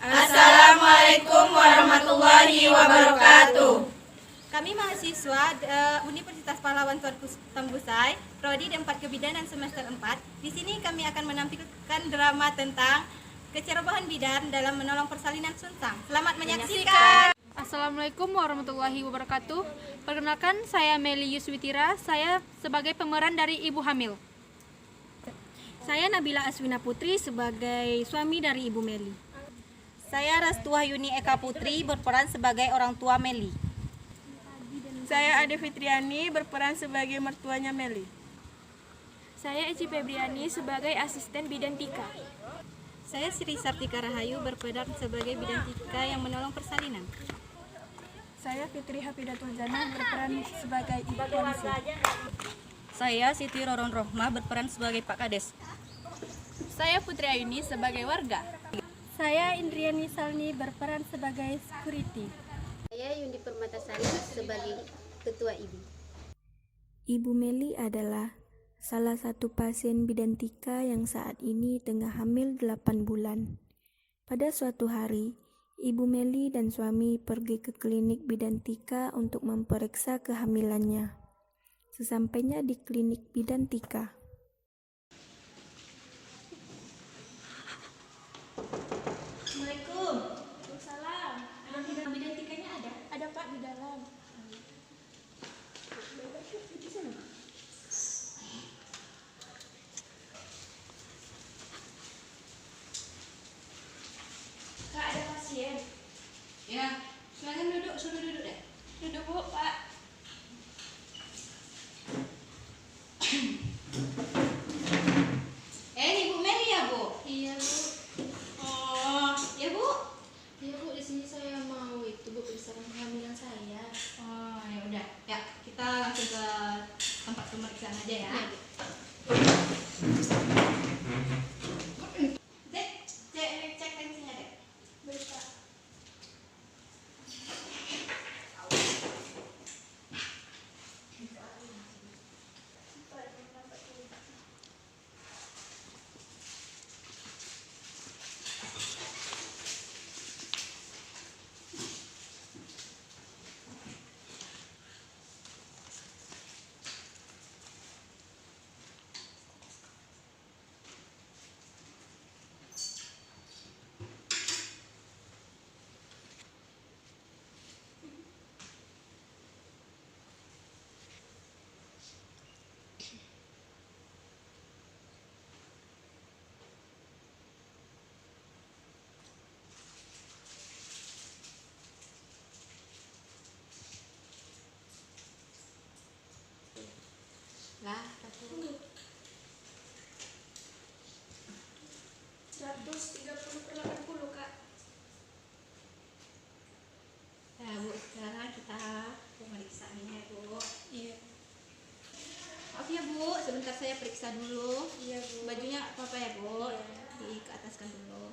Assalamualaikum warahmatullahi wabarakatuh. Kami mahasiswa Universitas Pahlawan Tembusai, Prodi D4 Kebidanan semester 4. Di sini kami akan menampilkan drama tentang kecerobohan bidan dalam menolong persalinan Sunsang. Selamat menyaksikan. Assalamualaikum warahmatullahi wabarakatuh. Perkenalkan, saya Meli Yuswitira. Saya sebagai pemeran dari ibu hamil. Saya Nabila Aswina Putri sebagai suami dari Ibu Meli. Saya Rastuah Yuni Eka Putri berperan sebagai orang tua Meli. Saya Ade Fitriani berperan sebagai mertuanya Meli. Saya Eci Febriani sebagai asisten bidan Tika. Saya Sri Sartika Rahayu berperan sebagai bidan Tika yang menolong persalinan. Saya Fitri Hafidatul Jannah berperan sebagai ibu polisi. Saya Siti Roron Rohmah berperan sebagai Pak Kades. Saya Putri Ayuni sebagai warga. Saya Indriani Salni berperan sebagai security. Saya Yundi Permatasari sebagai ketua IBI. Ibu Meli adalah salah satu pasien bidan Tika yang saat ini tengah hamil 8 bulan. Pada suatu hari, Ibu Meli dan suami pergi ke klinik bidan Tika untuk memeriksa kehamilannya. Sesampainya di klinik bidan Tika, Assalamualaikum. Waalaikumsalam. Bidan Tikanya ada? Ada Pak di dalam. Kak, ada pasien. Ya, silakan duduk. Suruh duduk deh. Duduk Bu, Pak. Ini Bu Meli ya, Bu? Iya Bu, Oh, ya Bu. iya Bu, di sini saya mau itu Bu periksa kehamilan saya. Oh, ya udah. Ya, kita langsung ke tempat pemeriksaan aja ya. Iya, Bu. Dek, cek tensinya, Dek. Lah, satu. 130/80 Kak. Ya, Bu, sekarang kita pemeriksaannya, Bu. Iya. Maaf ya, Bu, sebentar saya periksa dulu. Iya Bu. Bajunya apa ya, Bu? Iya. Di ke ataskan dulu.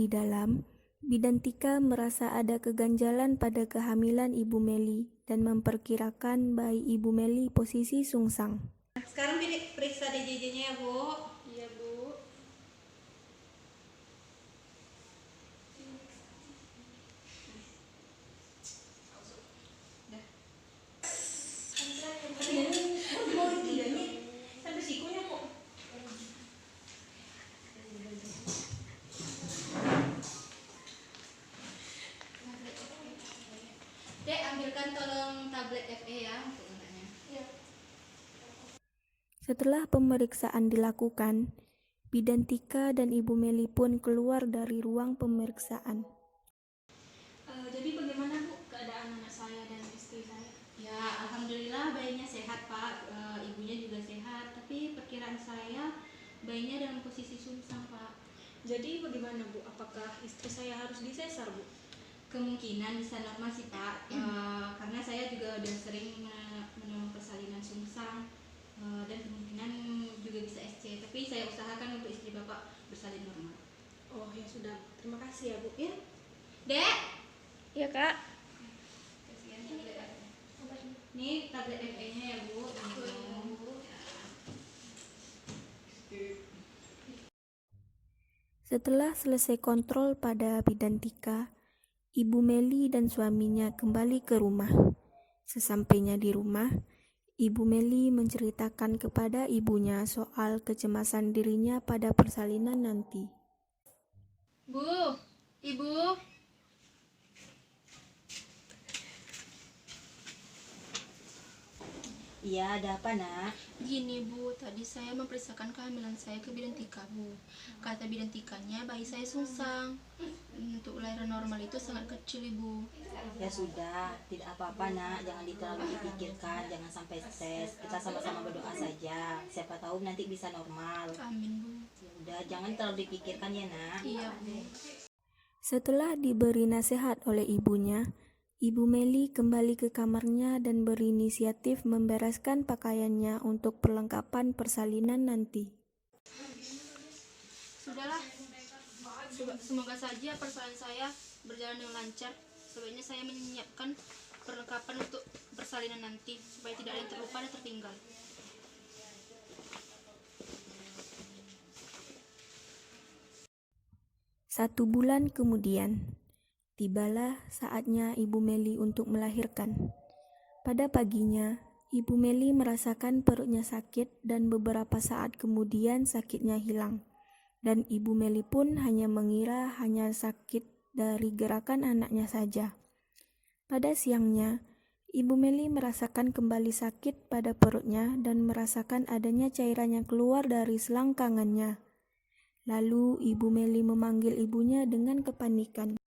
di dalam, bidan Tika merasa ada keganjalan pada kehamilan Ibu Meli dan memperkirakan bayi Ibu Meli posisi sungsang. Sekarang periksa DJJ-nya ya, Bu. Iya Bu. Dek, ambilkan tolong tablet FE ya untuk anaknya. Setelah pemeriksaan dilakukan, bidan Tika dan Ibu Meli pun keluar dari ruang pemeriksaan. Jadi bagaimana Bu keadaan anak saya dan istri saya? Ya, alhamdulillah bayinya sehat, Pak. Ibunya juga sehat, tapi perkiraan saya bayinya dalam posisi sungsang, Pak. Jadi bagaimana Bu? Apakah istri saya harus disesar Bu? Kemungkinan bisa normal sih Pak, karena saya juga udah sering menolong persalinan sungsang, dan kemungkinan juga bisa SC, tapi saya usahakan untuk istri Bapak bersalin normal. Oh ya sudah, terima kasih ya Bu. Ya. Dek, Iya kak. ini tablet FE-nya ya Bu. Setelah selesai kontrol pada bidan Tika, Ibu Meli dan suaminya kembali ke rumah. Sesampainya di rumah, Ibu Meli menceritakan kepada ibunya soal kecemasan dirinya pada persalinan nanti. Bu, Ibu. Iya, ada apa nak? Gini Bu, tadi saya memeriksakan kehamilan saya ke bidan Tika Bu. Kata bidan Tikanya bayi saya sungsang. Untuk lahiran normal itu sangat kecil Ibu. Ya sudah, tidak apa-apa nak, jangan terlalu dipikirkan, jangan sampai stres. Kita sama-sama berdoa saja, siapa tahu nanti bisa normal. Amin Bu. Ya udah, jangan terlalu dipikirkan ya nak. Iya Bu. Setelah diberi nasihat oleh ibunya, Ibu Meli kembali ke kamarnya dan berinisiatif membereskan pakaiannya untuk perlengkapan persalinan nanti. Sudahlah. Semoga saja persalinan saya berjalan dengan lancar. Sebaiknya saya menyiapkan perlengkapan untuk persalinan nanti supaya tidak ada yang terlupa dan tertinggal. Satu bulan kemudian, tibalah saatnya Ibu Meli untuk melahirkan. Pada paginya, Ibu Meli merasakan perutnya sakit dan beberapa saat kemudian sakitnya hilang. Dan Ibu Meli pun hanya mengira hanya sakit dari gerakan anaknya saja. Pada siangnya, Ibu Meli merasakan kembali sakit pada perutnya dan merasakan adanya cairan yang keluar dari selangkangannya. Lalu Ibu Meli memanggil ibunya dengan kepanikan.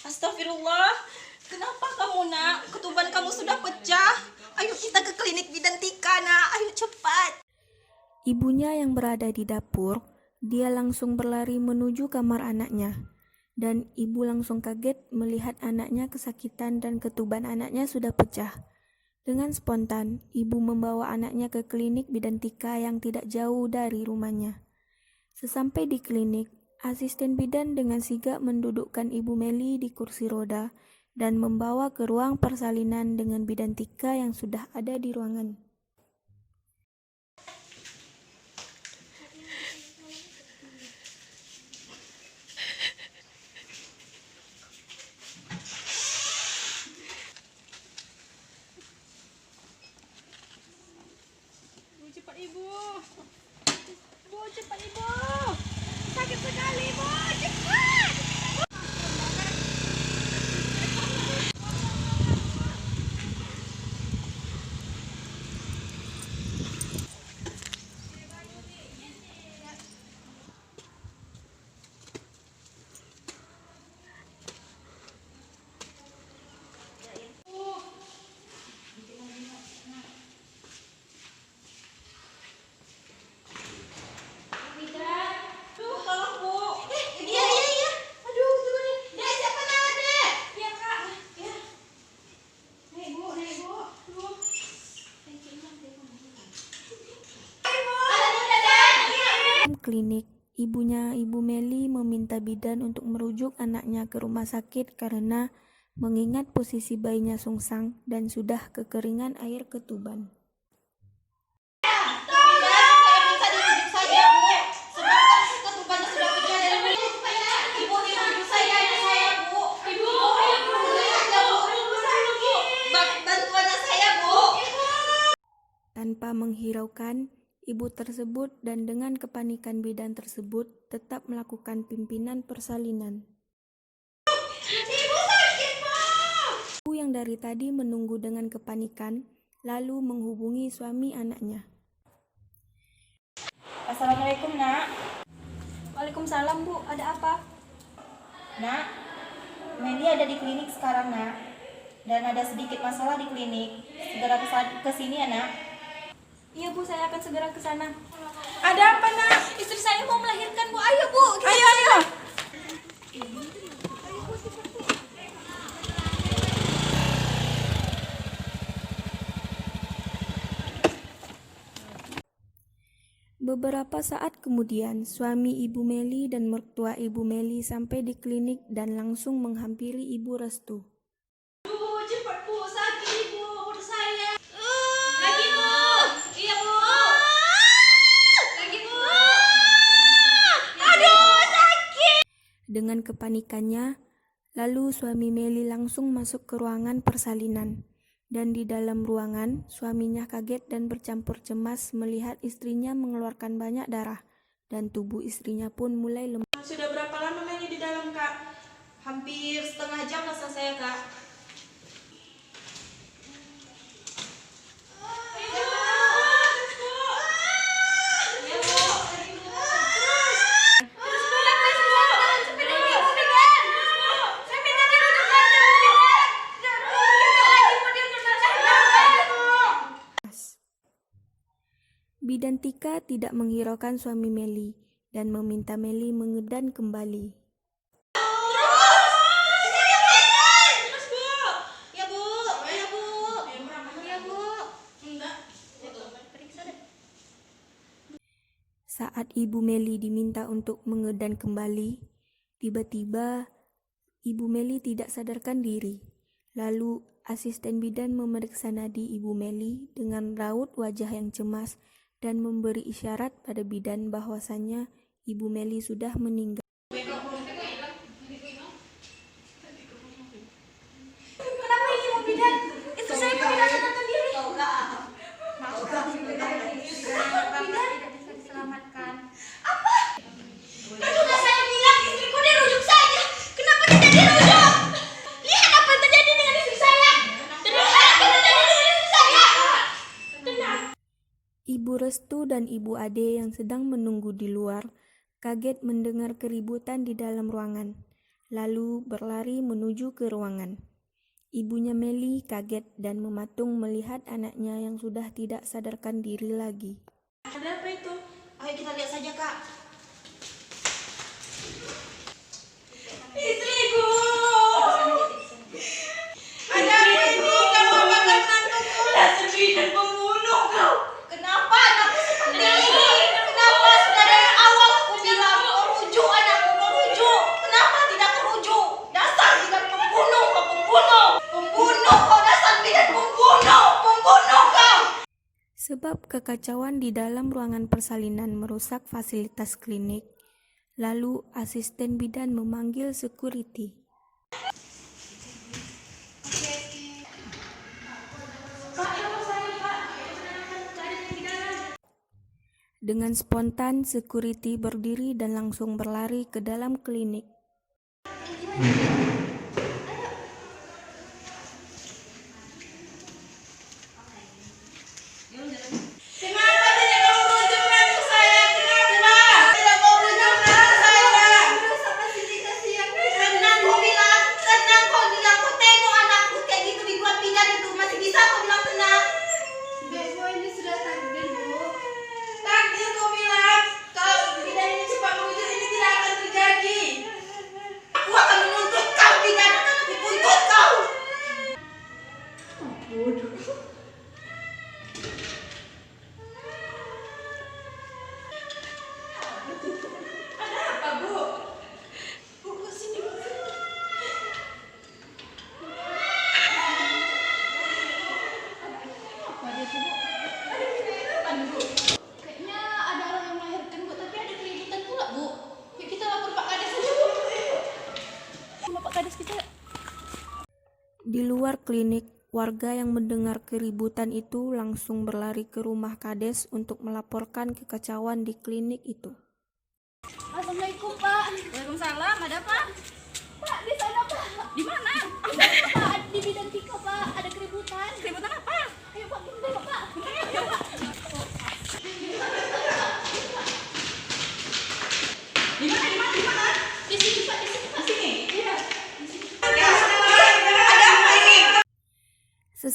Astagfirullah, kenapa kamu nak? Ketuban kamu sudah pecah. Ayo kita ke klinik bidan Tika nak, ayo cepat. Ibunya yang berada di dapur, dia langsung berlari menuju kamar anaknya. Dan ibu langsung kaget melihat anaknya kesakitan dan ketuban anaknya sudah pecah. Dengan spontan, ibu membawa anaknya ke klinik bidan Tika yang tidak jauh dari rumahnya. Sesampai di klinik, asisten bidan dengan sigap mendudukkan Ibu Meli di kursi roda dan membawa ke ruang persalinan dengan bidan Tika yang sudah ada di ruangan. Cepat Ibu. Bu, cepat Ibu. Sakit sekali Bu, cepat. Klinik, ibunya Ibu Meli meminta bidan untuk merujuk anaknya ke rumah sakit karena mengingat posisi bayinya sungsang dan sudah kekeringan air ketuban. Tanpa menghiraukan, ibu tersebut dan dengan kepanikan bidan tersebut tetap melakukan pimpinan persalinan. Ibu yang dari tadi menunggu dengan kepanikan, lalu menghubungi suami anaknya. Assalamualaikum nak. Waalaikumsalam Waalaikumsalam Bu, ada apa? Nak, Meli ada di klinik sekarang nak, dan ada sedikit masalah di klinik. Segera ke sini ya nak. Iya Bu, saya akan segera ke sana. Ada apa nak? Istri saya mau melahirkan Bu, ayo Bu. Ayo. Beberapa saat kemudian, suami Ibu Meli dan mertua Ibu Meli sampai di klinik dan langsung menghampiri Ibu Restu. Cepat bu, sakit bu, perut saya. Lagi bu, iya bu. Lagi bu. Aduh sakit. Dengan kepanikannya, lalu suami Meli langsung masuk ke ruangan persalinan. Dan di dalam ruangan, suaminya kaget dan bercampur cemas melihat istrinya mengeluarkan banyak darah. Dan tubuh istrinya pun mulai lemah. Sudah berapa lama Meli di dalam kak? Hampir setengah jam rasa saya kak. Bidan Tika tidak menghiraukan suami Meli dan meminta Meli mengedan kembali. Saat Ibu Meli diminta untuk mengedan kembali, tiba-tiba Ibu Meli tidak sadarkan diri. Lalu asisten bidan memeriksa nadi Ibu Meli dengan raut wajah yang cemas dan memberi isyarat pada bidan bahwasannya Ibu Meli sudah meninggal. Kenapa ini mau bidan? Itu saya tidak sadarkan diri. Bidan tidak bisa diselamatkan. Apa? Kan sudah saya bilang istriku dirujuk saja. Kenapa tidak dirujuk? Lihat apa yang terjadi dengan istri saya. Dan lihat apa yang terjadi dengan istri saya. Tenang. Ibu Restu dan Ibu Ade yang sedang menunggu di luar kaget mendengar keributan di dalam ruangan, lalu berlari menuju ke ruangan. Ibunya Meli kaget dan mematung melihat anaknya yang sudah tidak sadarkan diri lagi. Ada apa itu? Ayo kita lihat saja kak. Istriku. Ada apa itu? Kamu apakah menantuku? Dasar bidan pembunuh kau. Kenapa anakku seperti ini? Kenapa sudah dari awal aku bilang merujuk anakku, merujuk? Kenapa tidak merujuk? Dasar bidan pembunuh, kau pembunuh. Pembunuh kau, dasar bidan pembunuh. Pembunuh kau. Sebab kekacauan di dalam ruangan persalinan merusak fasilitas klinik, lalu asisten bidan memanggil security. Dengan spontan, security berdiri dan langsung berlari ke dalam klinik. Kenapa tidak kau merujuk menantu saya? Kenapa? Tidak kau merujuk menantu saya? Tenang kau bilang, tenang kau bilang. Kau tengok anakku kayak gitu dibuat bidan itu. Masih bisa kau bilang tenang? Bu, ini sudah takdir, Bu. Takdir kau bilang. Kalau bidan ini cepat merujuk ini tidak akan terjadi. Aku akan menuntut kau bidan, akan aku tuntut kau. Ada apa bu? Bu sini bu. Kayaknya ada orang yang melahirkan bu, tapi ada keributan pula bu. Yuk kita lapor Pak Kades saja bu. Sama Pak Kades kita. Di luar klinik, warga yang mendengar keributan itu langsung berlari ke rumah Kades untuk melaporkan kekacauan di klinik itu. Assalamualaikum Pak. Waalaikumsalam, ada apa? Pak di sana Pak. Di mana? Pak di bidan Tika Pak, ada keributan. Keributan apa? Ayo Pak, kita tengok Pak. Di mana?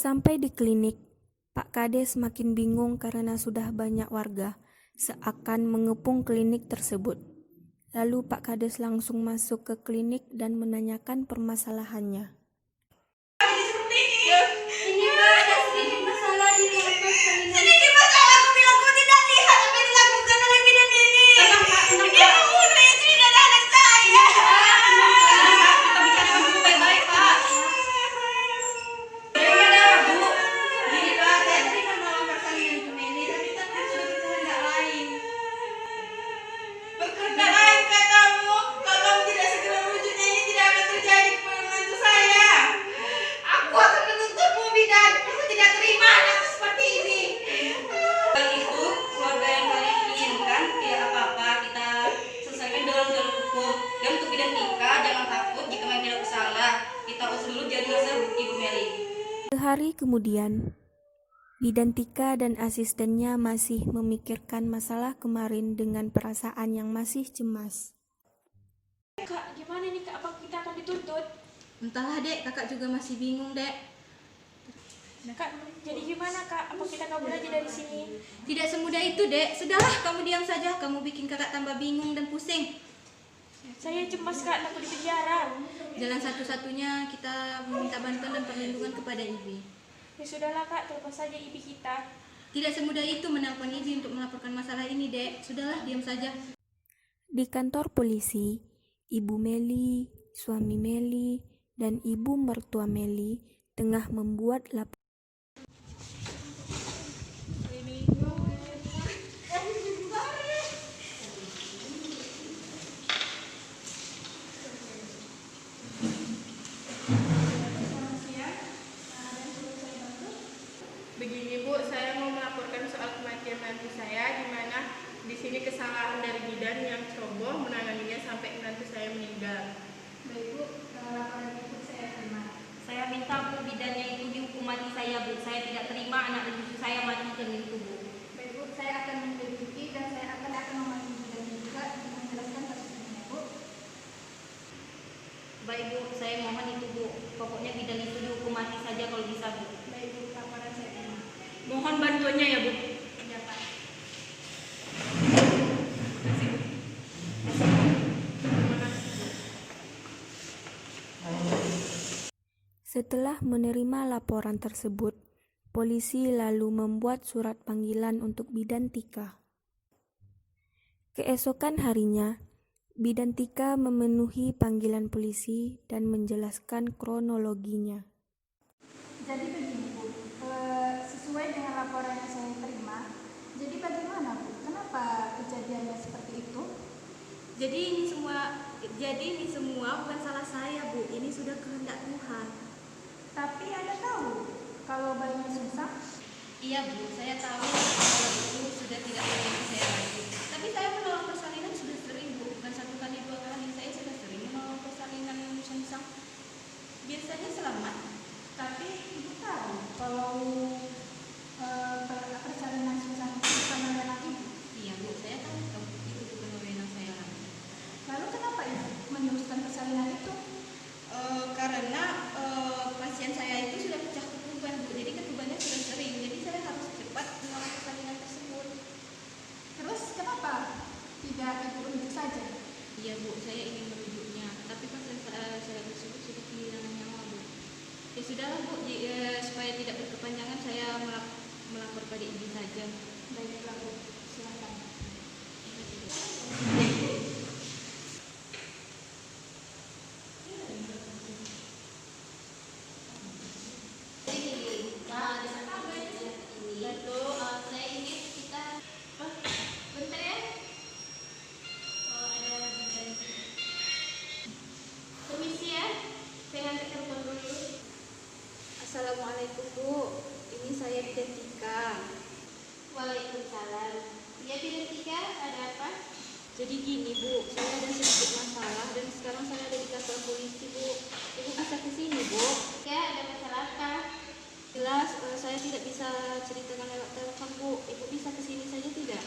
Sesampai di klinik, Pak Kades semakin bingung karena sudah banyak warga seakan mengepung klinik tersebut. Lalu Pak Kades langsung masuk ke klinik dan menanyakan permasalahannya. Sedikit masalah, aku bilang kau tidak lihat apa yang dilakukan oleh bidan ini. Dia membunuh istri dan anak saya. Kita bicara baik-baik, Pak. Gini Pak, saya tadi menolak persalinan Ibu Meli, tapi sudah berkehendak lain. Berkehendak lain katamu, kalau tidak segera merujuknya ini tidak akan terjadi kepada menantu saya. Aku akan menuntutmu bidan, aku tidak terima anakku seperti ini. Itu keluarga yang kalian inginkan, tidak apa-apa, kita selesaikan dalam jalur hukum. Dan untuk bidan Tika, jangan takut jika memang tidak bersalah. Kita urus dulu jadi masalah Ibu Meli. Sehari kemudian, bidan Tika dan asistennya masih memikirkan masalah kemarin dengan perasaan yang masih cemas. Kak, gimana nih Kak? Apa kita akan dituntut? Entahlah dek, kakak juga masih bingung dek. Nah, Kak, jadi gimana Kak? Apa kita kabur aja dari sini? Tidak semudah itu dek, sudahlah kamu diam saja, kamu bikin kakak tambah bingung dan pusing. Saya cemas Kak, takut di penjara. Jalan satu-satunya kita meminta bantuan dan perlindungan kepada Ibi. Ya sudahlah Kak, telepon saja ibu kita. Tidak semudah itu menelpon Ibi untuk melaporkan masalah ini dek, sudahlah diam saja. Di kantor polisi, Ibu Meli, suami Meli, dan ibu mertua Meli tengah membuat laporan. Begini Bu, saya mau melaporkan soal kematian menantu saya, di mana di sini kesalahan dari bidan yang ceroboh menanganinya sampai menantu saya meninggal. Baik Bu, laporan itu saya terima. Saya minta Bu, bidannya itu dihukum mati saya Bu. Saya tidak terima anak dan cucu saya mati karena itu Bu. Baik Bu, saya akan menyelidiki dan saya akan memanggil bidan juga untuk menjelaskan kasus ini Bu. Baik Bu, saya mohon itu Bu. Pokoknya bidan itu dihukum mati saja kalau bisa Bu. Baik Bu, laporan saya terima. Mohon bantuannya ya Bu. Ya Pak. Setelah menerima laporan tersebut, polisi lalu membuat surat panggilan untuk bidan Tika. Keesokan harinya, bidan Tika memenuhi panggilan polisi dan menjelaskan kronologinya. Jadi begini Bu, sesuai dengan laporan yang saya terima, jadi bagaimana Bu? Kenapa kejadiannya seperti itu? Jadi ini semua bukan salah saya Bu, ini sudah kehendak Tuhan. Tapi Anda tahu kalau bayinya susah? Iya Bu, saya tahu kalau itu sudah tidak menjadi saya lagi. Tapi saya menolak persalinan sudah sering Bu, bukan satu kali dua kali, saya sudah sering menolak persalinan Sungsang. Biasanya selamat. Tapi Ibu tahu kalau persalinan susah itu bukan wewenang Ibu. Iya Bu, saya tahu itu bukan wewenang saya lagi. Lalu kenapa Ibu meneruskan persalinan itu? Karena pasien saya itu sudah pecah ketuban Bu, jadi ketubannya sudah sering, jadi saya harus cepat menolak persalinan tersebut. Terus kenapa tidak Ibu rujuk saja? Iya Bu, saya ingin merujuknya, tapi pasien saya tersebut sudah kehilangan nyawa Bu. Ya sudahlah Bu, supaya tidak berkepanjangan saya melapor pada Ibu saja. Baiklah Bu, silakan. Assalamualaikum Bu, ini saya bidan Tika. Waalaikumsalam. Ya bidan Tika, ada apa? Jadi gini Bu, saya ada sedikit masalah dan sekarang saya ada di kantor polisi Bu. Ibu bisa ke sini Bu? Tika, ada masalah apa? Jelas, saya tidak bisa ceritakan lewat telepon Bu. Ibu bisa ke sini saja tidak?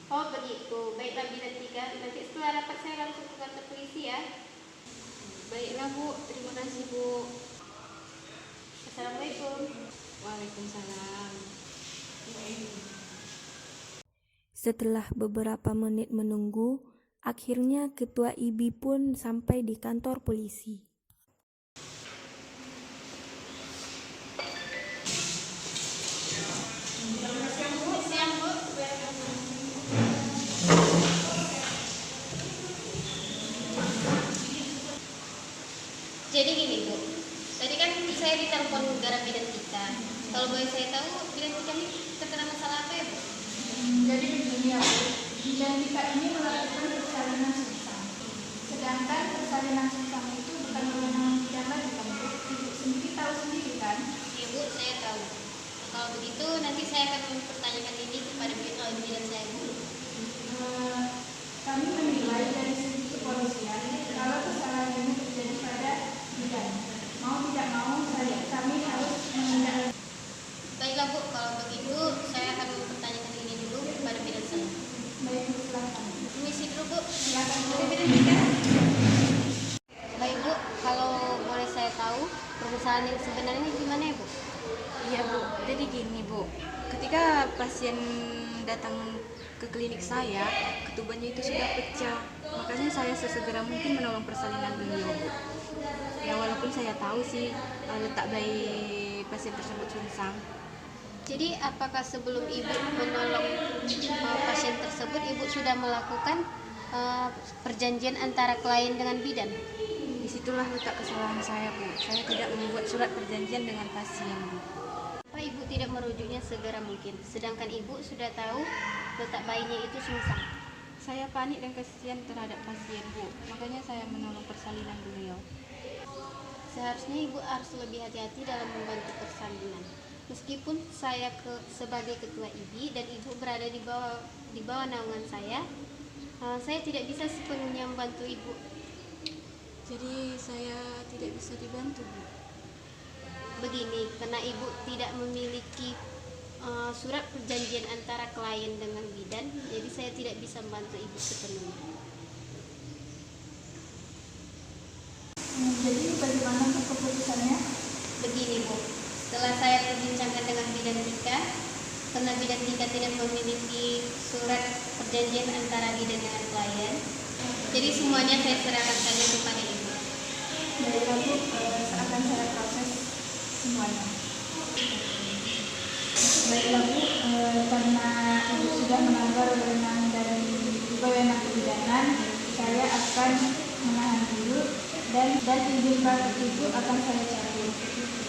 Oh begitu, baiklah bidan Tika. Nanti setelah rapat saya langsung ke kantor polisi ya. Baiklah Bu, terima kasih Bu. Assalamualaikum. Waalaikumsalam. Setelah beberapa menit menunggu, akhirnya Ketua IBI pun sampai di kantor polisi. Jadi gini Bu, tadi kan saya ditelepon gara bidan kita. Kalau boleh saya tahu, bidan kita ini terkena masalah apa ya Bu? Jadi begini ya Bu, bidan kita ini melakukan persalinan sungsang. Sedangkan persalinan sungsang itu bukan wewenang bidan lagi kan Bu? Ibu sendiri tahu sendiri kan? Iya Bu, saya tahu. Kalau begitu nanti saya akan mempertanyakan ini kepada bidan saya Bu. Kami menilai dari segi kepolisian kalau kesalahan ini terjadi pada bidan. Mau tidak mau kami harus menindak. Baiklah Bu, kalau begitu saya akan mempertanyakan ini dulu kepada bidan saya. Baik Bu, silakan. Permisi dulu Bu. Silakan Bu. Baik Bu, kalau boleh saya tahu permasalahan yang sebenarnya gimana ya Bu? Iya Bu, jadi gini Bu, ketika pasien datang ke klinik saya, ketubannya itu sudah pecah. Makanya saya sesegera mungkin menolong persalinan beliau Bu. Ya walaupun saya tahu sih letak bayi pasien tersebut sungsang. Jadi apakah sebelum Ibu menolong pasien tersebut, Ibu sudah melakukan perjanjian antara klien dengan bidan? Disitulah letak kesalahan saya Bu. Saya tidak membuat surat perjanjian dengan pasien Bu. Apa Ibu tidak merujuknya segera mungkin? Sedangkan Ibu sudah tahu letak bayinya itu sungsang. Saya panik dan kasihan terhadap pasien Bu. Makanya saya menolong persalinan beliau. Seharusnya Ibu harus lebih hati-hati dalam membantu persalinan. Meskipun saya sebagai ketua IBI dan Ibu berada di bawah naungan saya tidak bisa sepenuhnya membantu Ibu. Jadi saya tidak bisa dibantu Bu. Begini, karena Ibu tidak memiliki surat perjanjian antara klien dengan bidan, jadi saya tidak bisa membantu Ibu sepenuhnya. Jadi bagaimana Bu keputusannya? Begini Bu, setelah saya perbincangkan dengan bidan Tika, karena bidan Tika tidak memiliki surat perjanjian antara bidan dengan klien, jadi semuanya saya serahkan saja kepada Ibu. Baiklah Bu, akan saya proses semuanya. Baiklah Bu, karena Ibu sudah melanggar wewenang dari wewenang kebidanan, saya akan menahan dulu dan izin praktik Ibu akan saya cabut.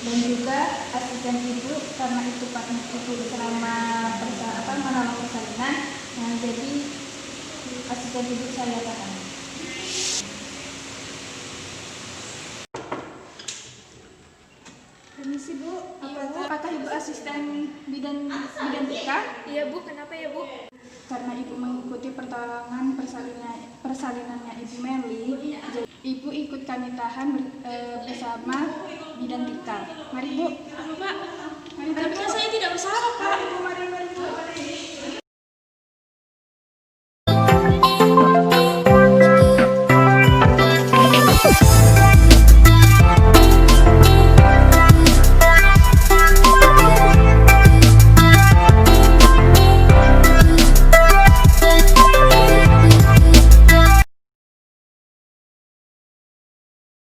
Dan juga asisten Ibu karena itu partner Ibu selama menolong persalinan, jadi asisten Ibu saya tahan. Permisi Bu, apakah Ibu asisten bidan Tika? Iya Bu, kenapa ya Bu? Karena Ibu mengikuti pertolongan persalinannya Ibu Meli, jadi Ibu ikut kami tahan bersama bidan Tika. Mari Bu. Apa Pak? Mari Bu. Saya tidak bersalah Pak. Mari Bu.